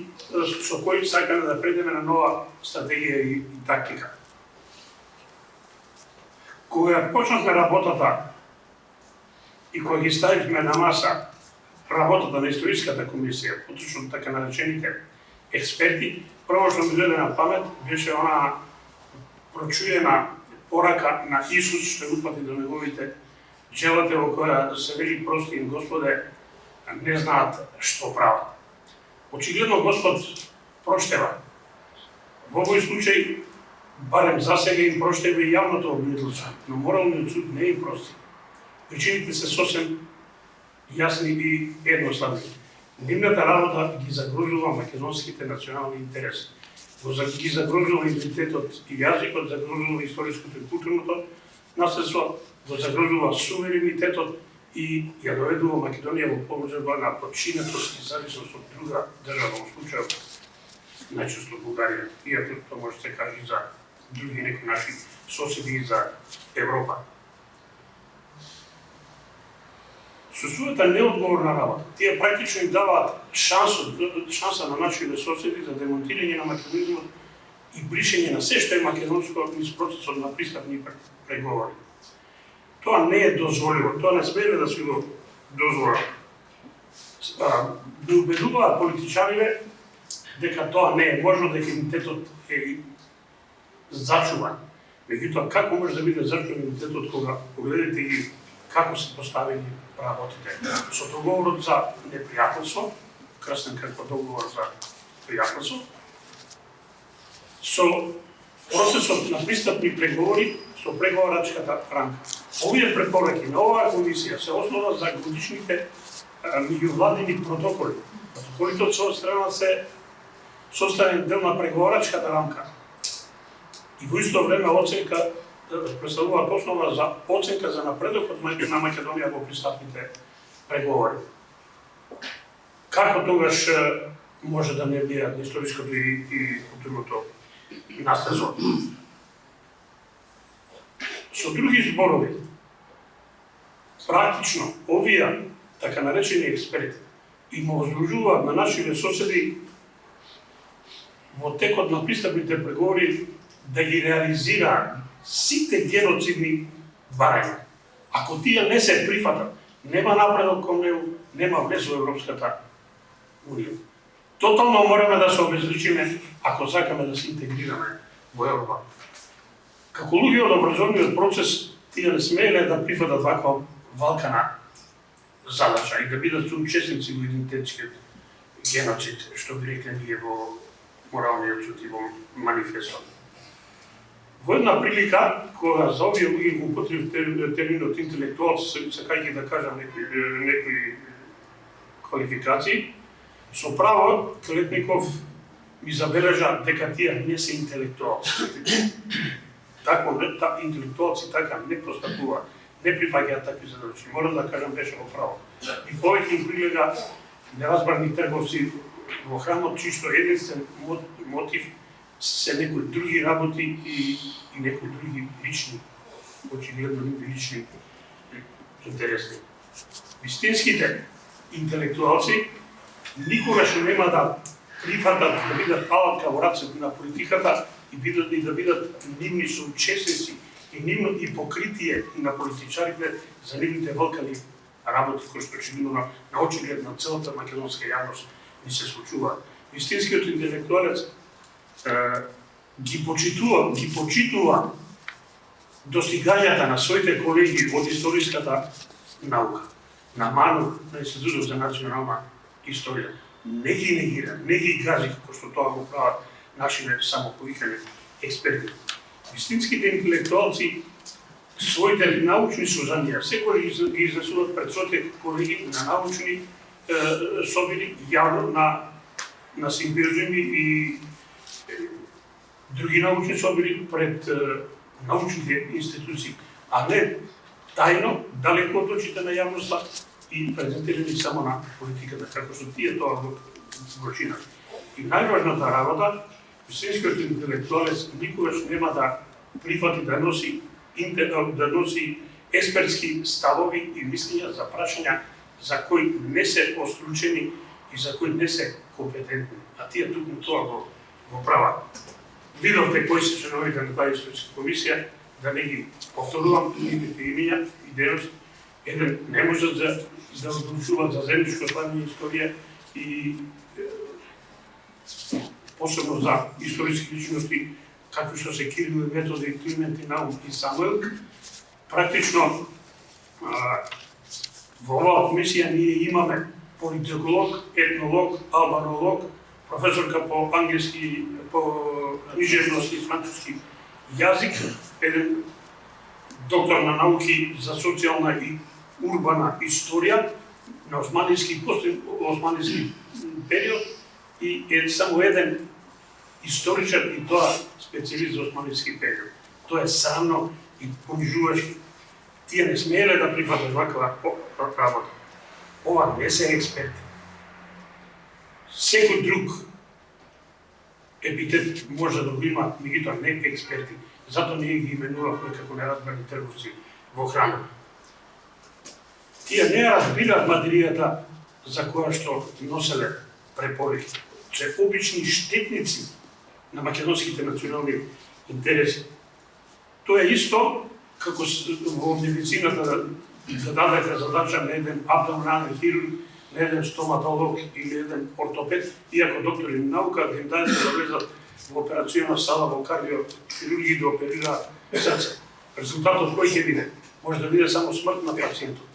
со кој сакаме да предеме на нова стратегија и тактика. Кога почнавме работата и кога ги ставивме на маса работата на историската комисија, поточно така наречените експерти, прво што ми дојде на памет беше она прочуена порака на Исус што упати до неговите джелате во која се вели прости им Господе, не знаат што прават. Очигледно Господ проштева. Во овој случај, барем за сега им проштева и јавното обвинителство, но моралниот суд не им прости. Причините се сосем јасни и едноставни. Нивната работа ги загрозува македонските национални интереси. Ги загрозува идентитетот и јазикот, загрозува историското и културното наследство, го загрозува суверенитетот и ја доведува Македонија во положба на подчинетост и зависност од друга држава, во случајот најчесто Бугарија, иако тоа може да се каже и за други некои наши соседи и за Европа. Со својата неодговорна работа, тие практично им даваат шанса на нашите соседи за демонтирање на македонизмот и бришење на се што е македонско низ процесот на пристапни преговори. Тоа не е дозволиво, тоа не смееме да се го дозволат. Да убедуваат политичарите дека тоа не е можно, дека идентитетот е зачуван. Меѓутоа, како може да биде зачуван идентитетот кога погледнете ги како се поставени работите? Со договорот за непријателство, крстен како договор за пријателство, со процесот на пристапни преговори со преговарачката рамка. Овие препораки на оваа комисија се основа за годишните меѓувладини протоколи. Протоколите од своја страна се составен дел на преговарачката рамка. И во исто време оценка представуваат основа за оценка за напредокот на Македонија во пристапните преговори. Како тогаш може да не влијаат на историското и културното наследство? Со други зборови, практично овие така наречени експерти им возложуваат на нашите соседи во текот на пристапните преговори да ги реализираат сите геноцидни барања. Ако тие не се прифатат, нема напредок кон него, нема влез во Европската унија. Тотално мораме да се обезличиме ако сакаме да се интегрираме во Европа. Како луѓе од образовниот процес, тие не смееле да прифатат ваква валкана задача и да бидат соучесници во идентитетскиот геноцид, што би рекле ние во моралниот суд и во манифестот.
Во една прилика, кога за овие луѓе го употребив терминот интелектуалци, сакајќи да кажам некои квалификации, со право Клетников ми забележа дека тие не се интелектуалци. Интелектуалци така не постапуваат, не прифаќаат такви задачи. Морам да кажам, беше во право. И повеќе им прилега неразбрани трговци во храмот, чисто единствен мотив се некои други работи и некои други лични, очигледно лични интереси. Вистинските интелектуалци никогаш нема да прифатат да бидат алатка во рацете на политиката и да бидат нивни соучесници и покритие на политичарите за нивните валкани работи кои што очигледно на очиглед на целата македонска јавност ни се случуваат. Вистинскиот интелектуалец ги почитува достигањата на своите колеги од историската наука, на МАНУ, на Институтот за национална историја. Не ги негира, не ги гази, како што тоа го прават нашите самоповикани експерти. Вистинските интелектуалци своите научни созданија секој ги изнесуваат пред своите колеги на научни собери, јавно на симпозиуми и други научни собери пред научните институции, а не тајно, далеко од очите на јавноста и презентирани само на политиката, како што тие тоа го чинат. И најважната работа, вистинскиот интелектуалец никогаш нема да прифати да носи експертски ставови и мислења за прашања за кои не се остручени и за кои не се компетентни. А тие тукму тоа го прават. Видовте кои се членовите на таа историска комисија, да не ги повторувам нивните имиња и дейност. Еден не може да одлучуваат за земјишко планење историја и посебно за историски личности, какви што се Кирил и Методи, Климент и Наум и Самуил. Практично во оваа комисија ние имаме политиколог, етнолог, албанолог, професорка по англиски, по книжевност и француски јазик, еден доктор на науки за социјална и урбана историја на османски период и само еден историчар и тоа специјалист за османски период. Тоа е срамно и понижувачки. Тие не смееле да прифатат ваква работа. Ова не се експерти. Секој друг епитет може да го има, меѓутоа не експерти. Затоа ние ги именувавме како неразбрани трговци во храмот. Тие не разбираат материјата за која што носеле препорки, че обични штетници на македонските национални интереси. Тоа е исто како во медицината да дадеха задача на еден абдоминален хирург, на еден стоматолог или еден ортопед, иако доктори на наука да им дадете да влезат во операциона сала во кардиохирургија да оперираат срце. Резултатот кој ќе биде? Може да биде само смрт на пациентот.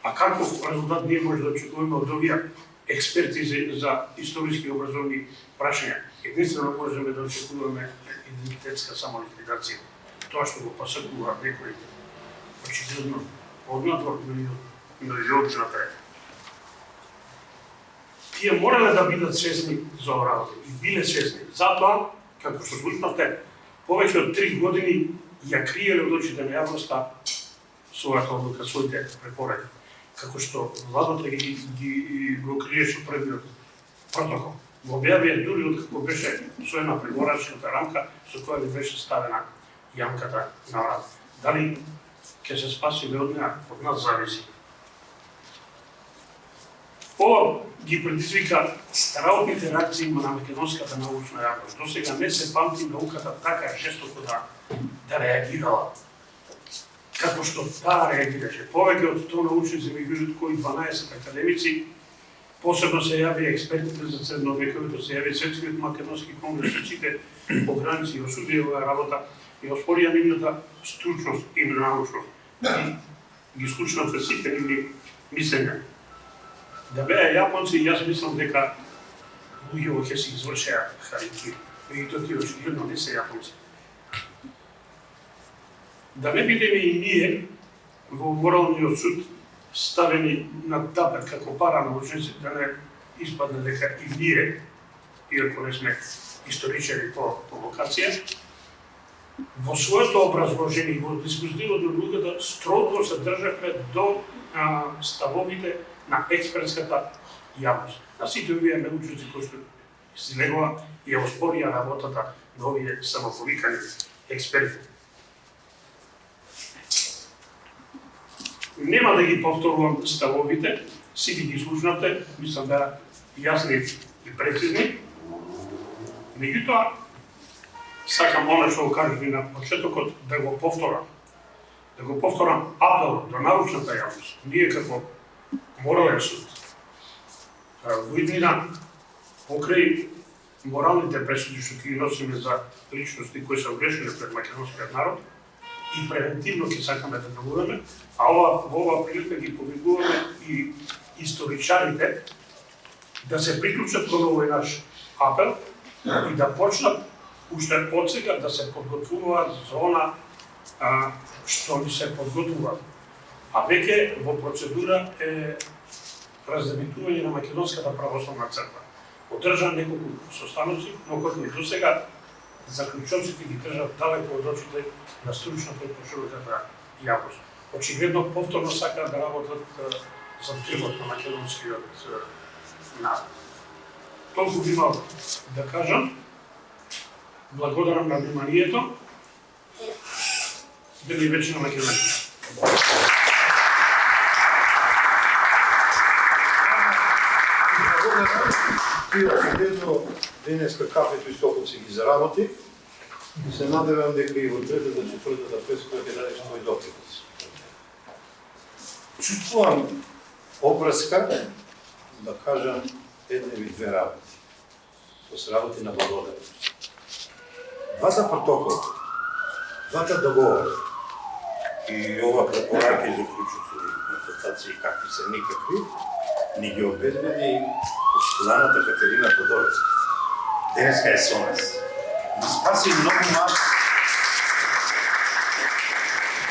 А каков резултат ние може да очекуваме од овие експерти за историски образовни прашања? Единствено можеме да очекуваме идентитетска самоликвидација. Тоа што го посакува некој очигледно однадвор на јоджната е. Тие морале да бидат свесни за ова работа и биле свесни. Затоа, како што слушнавте, повеќе од 3 години ја криеле од очите на јавноста својата одлука, своите препораки. Како што владата го криеше првиот протокол. Го објавија дури од како беше својна преговорачната рамка со која ли беше ставена јамката на врат. Дали ќе се спасиме од неа, од нас зависи. Ова ги предизвика страутните реакции на македонската научна јавност. Досега не се памти науката така жестоко да реагирала. Како што таа реагираше. Повеќе од 100 научници, меѓу кои 12 академици, посебно се јави експертите за средновековето, се јави Светскиот македонски конгрес, сите по граници осуди оваа работа и оспорија нивната стручност и научност. И ги слушнавте сите нивни мислења. Да беа јапонци, јас мислам дека луѓето ќе се извршеа харикири. Меѓутоа тие очигледно не се јапонци. да не бидеме и ние во моралниот суд ставени на тапет како пара на учениците, да не испадне дека и ние, иако не сме историчари по локација, во своето образложение, во диспозитивот на луѓето, строго се државме до ставовите на експертската јавност. На сите овие научници кои што излегува и ја оспорија работата на овие самоповикани експерти. Нема да ги повторувам ставовите, сите ги слушнавте, мислам да јасни и прецизни. Меѓутоа, сакам оно што го кажав и на почетокот да го повторам. Да го повторам апел до научната јавност. Ние како морален суд, во иднина, покрај моралните пресуди што ги носиме за личности кои се огрешени пред македонскиот народ, и превентивно ќе сакаме да делуваме, а во ова прилика ги повикуваме и историчарите да се приклучат кон овој наш апел и да почнат уште од сега да се подготвуваат за она што ни се подготвуваат. А веќе во процедура е разделитување на Македонската православна црква. Одржан неколку состаноци, но кои и досега заклучоците ги држат далеко од очите на стручната и прошироката јавност. Очигледно повторно сакаат да работат за државот на македонскиот народ. Толку би имал да кажам. Благодарам на вниманието. Дали вече на Македонија.
Ти очигледно денеска кафето и сокот си ги заработи и се надевам дека и во третата, четвртата пресука ќе дадеш твој допринос. Чувствувам обврска да кажам една или две работи. Тоа се работи на благодарност. Двата протокола, двата договори и ова препораки за ключоци констатации какви се никакви, ни ги обезбеди почитуваната Катерина Тодорец. Денеска е со нас. Ни спаси многу малко.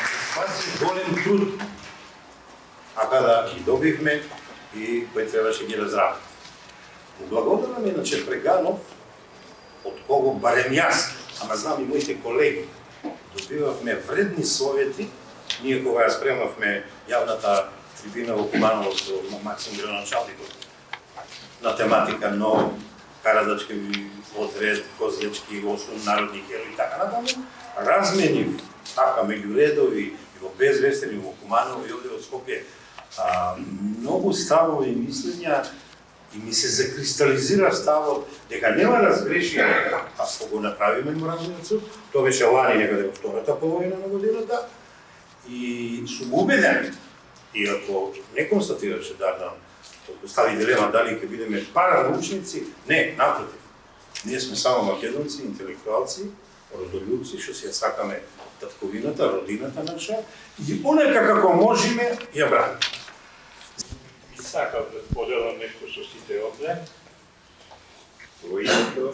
Ни спаси голем труд. А када ги добивме и кој требаше ги разработи. Благодарам иначе Преганов, од кого барем јас, ама знам и моите колеги, добивавме вредни совети. Ние кога ја спремавме јавната трибина во Куманово со Максим Граначалников на тематика но Карадачки одред, Козлечки, основни народни герои и така натаму, разменив така меѓу редови и во Безвестен и во Куманово и овде од Скопје многу ставови и мислења и ми се закристализира ставот дека нема да сгреши ако го направиме моралниот суд. Тоа беше лани некаде во втората половина на годината и сум убеден, иако не констатираше Дардан, стави дилема дали ќе бидеме паранаучници, не, напротив. Ние сме само македонци, интелектуалци, родолюбци, што си ја сакаме татковината, родината наша и онека како можеме ја браниме.
Сакав да поделам нешто со сите овде, во името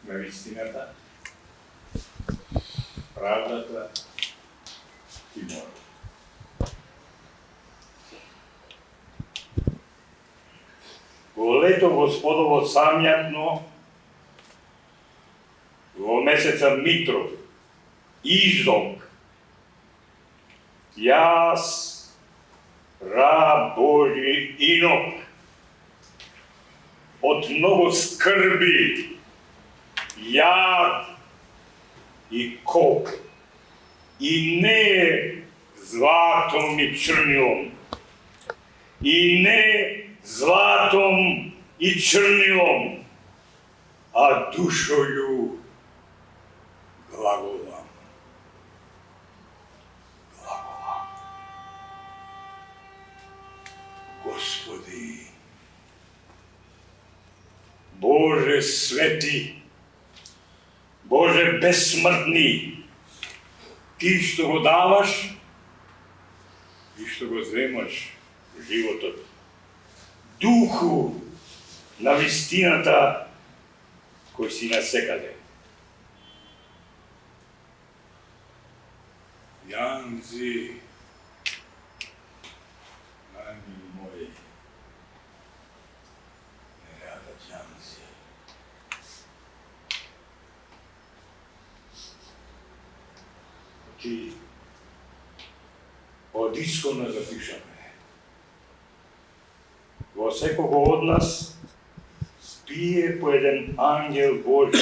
на вистината, правдата и морал. Во лето Господово самјатно, во месеца Митров, Изок, јас, Раб Божи Инок, од многу скрби, јад и коп, и не златом и чрнилом, и не златом и чрнилом, а душою глаголам. Господи, Боже свети, Боже безсмртни, Ти што го даваш и што го земаш животот, Духу на вистината кој си насекаде. Јанзи, најмили мои, не радат Јанзи. Ти од исходно запишаме. Во секого од нас спие по еден ангел Божи.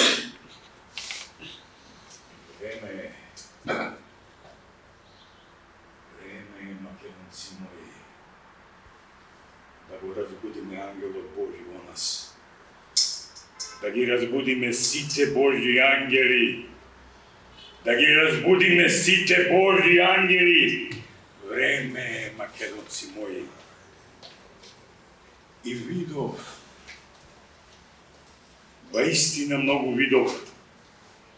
Време е, македонци мои, да го разбудиме ангелот Божи во нас. Да ги разбудиме сите Божи ангели. Да ги разбудиме сите Божи ангели. Време е, македонци мои. И видов, ваистина многу видов,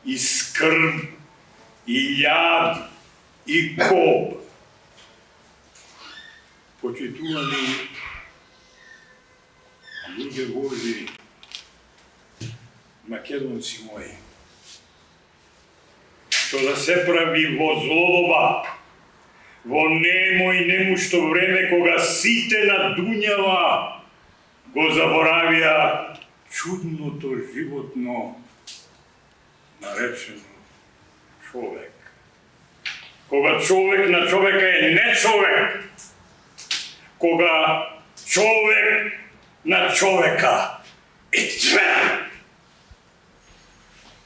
и скрб, и јад, и коб. Почитувани луѓе Божи, македонци мои, што да се прави во злодоба, во немо и немушто време, кога сите на дуњава го заборавија чудното животно наречено човек. Кога човек на човека е не човек, кога човек на човека е цвер,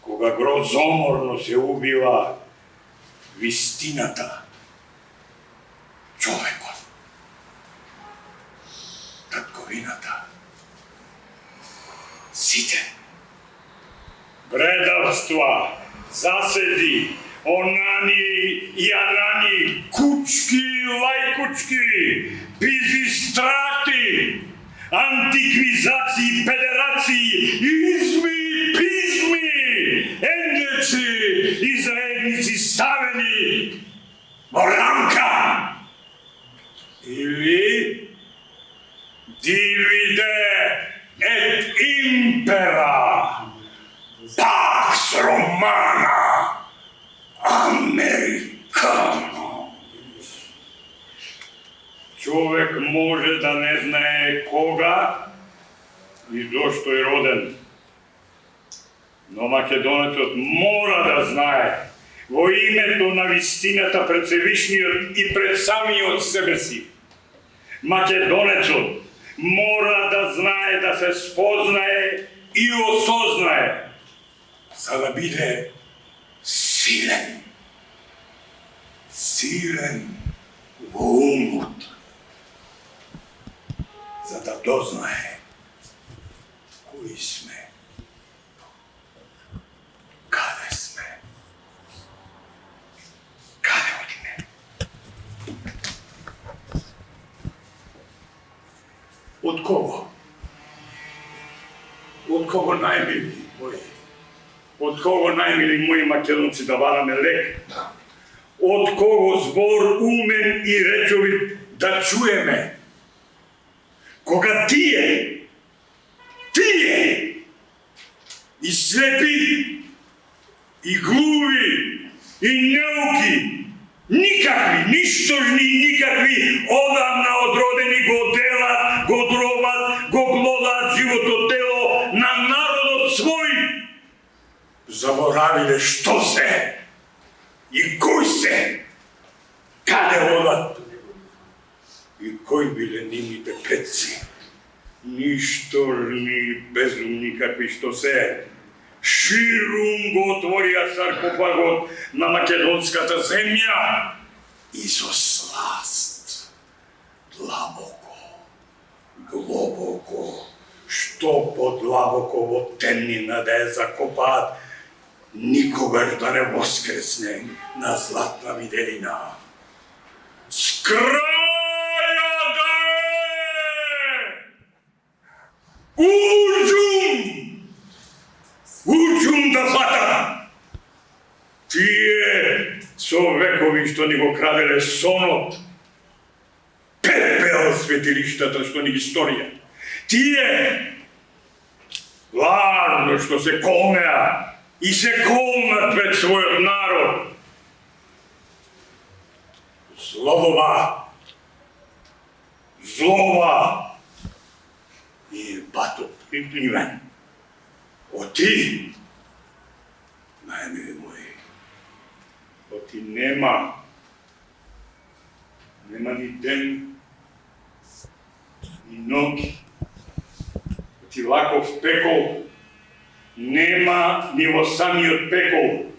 кога грозоморно се убива вистината, човекот, татковината, сите предавства, заседи, онани и анани, кучки, лајкучки, пизистрати, антиквизации, педерации, изми, пизми, ендеци и заедници ставени во рамка. Или divide et impera, pax Romana Americano. Човек може да не знае кога и зошто е роден, но македонецот мора да знае во името на вистината пред Всевишниот и пред самиот себе си. Македонецот мора да знае, да се спознае и осознае, за да биде силен. Силен во умот, за да дознае кои сме, каде сме, каде одиме. Од кого? Од кого, најмили мои? Од кого, најмили мои македонци, да бараме лек? Од кого збор умен и речови да чуеме? Кога тие и слепи, и глуви, и неуки, никакви, ништожни, никакви, одамна одродени го делат, го дробат, го глодат живото тело на народот свој. Заборавиле што се и кој се, каде одат и кои биле нивните предци. Ништожни, безумни какви што се, ширум го отворија саркофагот на македонската земја и со сласт, глобоко, што подлабоко во темнина да ја закопаат, никогаш да не воскресне на златна виделина. С краја да е! Уđum да фата! Тие со векови што ни го краделе сонот, пепел светилиштата што ни ги сторија. Тие ларно што се колнеа и се колнат пред својот народ. Злобова, злоба и бато припливен. Оти, најмили мои, оти нема ни ден, ни ноги, оти лаков пекол, нема ни во самиот пекол.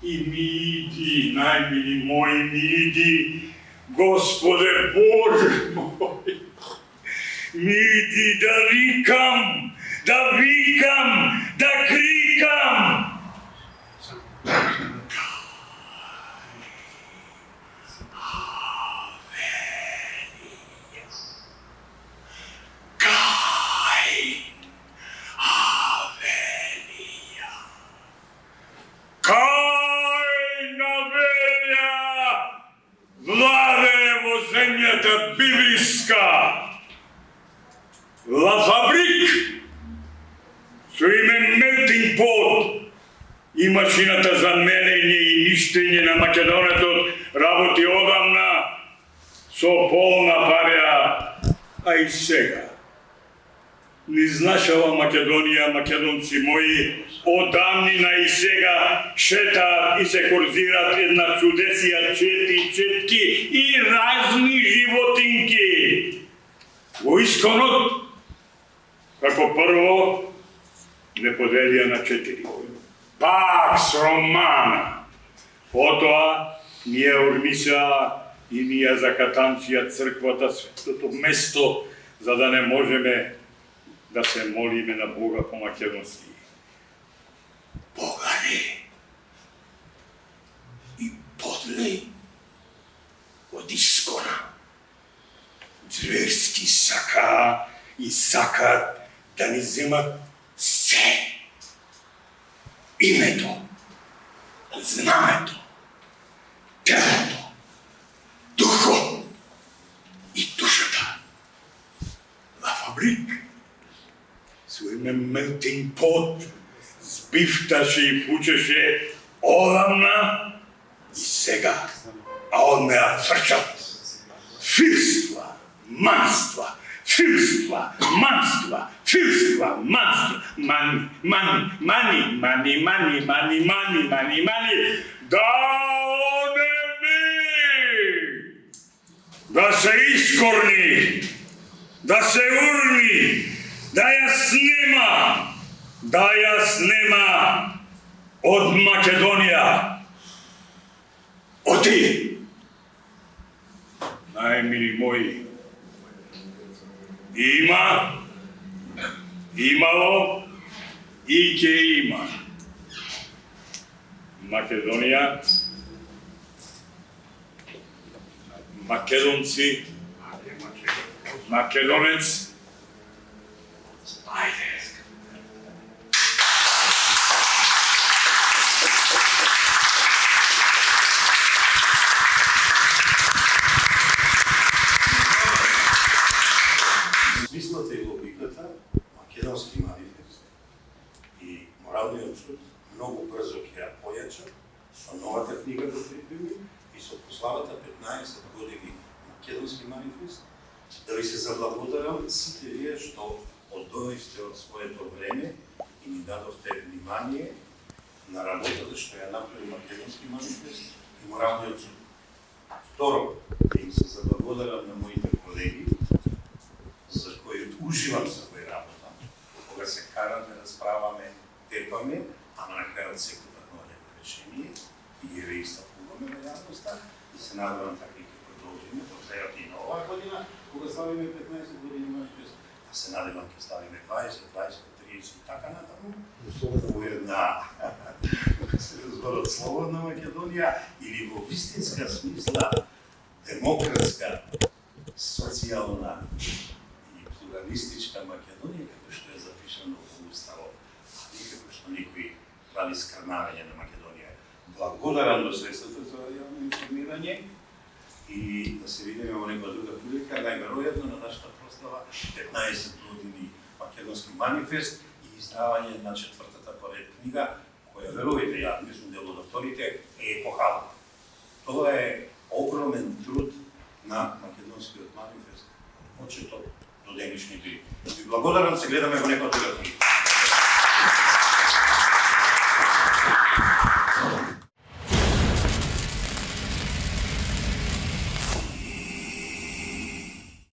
И ми иди, најмили мои, ми иди, Господе Боже мой, ми иди да викам, да крикам. Владе во земјата библиска, La Fabrique, со име Melting Pot, и машината за менење и ништење на Македонетот работи одамна со полна парја, а и сега. Низ нашава Македонија, македонци мои, одамнина и сега шетаат и се корзираат една чудесија четки и разни животинки. Во исконот, како прво, не поделија на 4. Пакс Романа. Потоа, ние урмиса и ние закатанција црквата, светото место, за да не можеме да се молиме на Бога по македонски. Богане и подле од искона. Зверски сакаат да ни земат се. Името, знамето, телото, духот и душата. La Fabrique, со име Melting Pot, збивташе и фучеше одамна и сега, а од неа фрчат филства, манства, мани, да одеме, да се искорни, да се урни, да ја снема од Македонија. Оти, најмили мои, имало и ќе има. Македонија, македонци, македонец, ајде.
Смислата и логиката, македонски манифест и моралниот суд многу брзо ќе ја појача со новата книга да припреми и со прославата 15 години македонски манифест, да ви се заблагодарам сите вие што оддоивте од своето време и ни дадовте внимание на работата што ја направи македонски манифест и моралниот суд. Второ, да им се заблагодарам на моите колеги, за кои уживам со кој работа, кога се караме, расправаме, тепаме, ама на крајот секој пат наоѓаме решение и ги реистакуваме на јавноста и се надевам така и ќе продолжиме до крајот и на оваа година, кога славиме 15 години манифест, а се надевам ќе ставиме 20, 30 и така натаму, во една зборот слободна Македонија или во вистинска смисла демократска, социјална плуралистичка Македонија, како што е запишано во Уставот, а не како што некои прави скрнавање на Македонија. Благодарам до средствата за јавно информирање и да се видиме во некоја друга прилика, најверојатно на нашата прослава 15 години македонски манифест и издавање на 4-та поред книга, која верувајте, ја мислам дел од авторите е епохална. Тоа е огромен труд на македонскиот манифест, почеток до денешни дни. Ви благодарам, се гледаме во некој друг.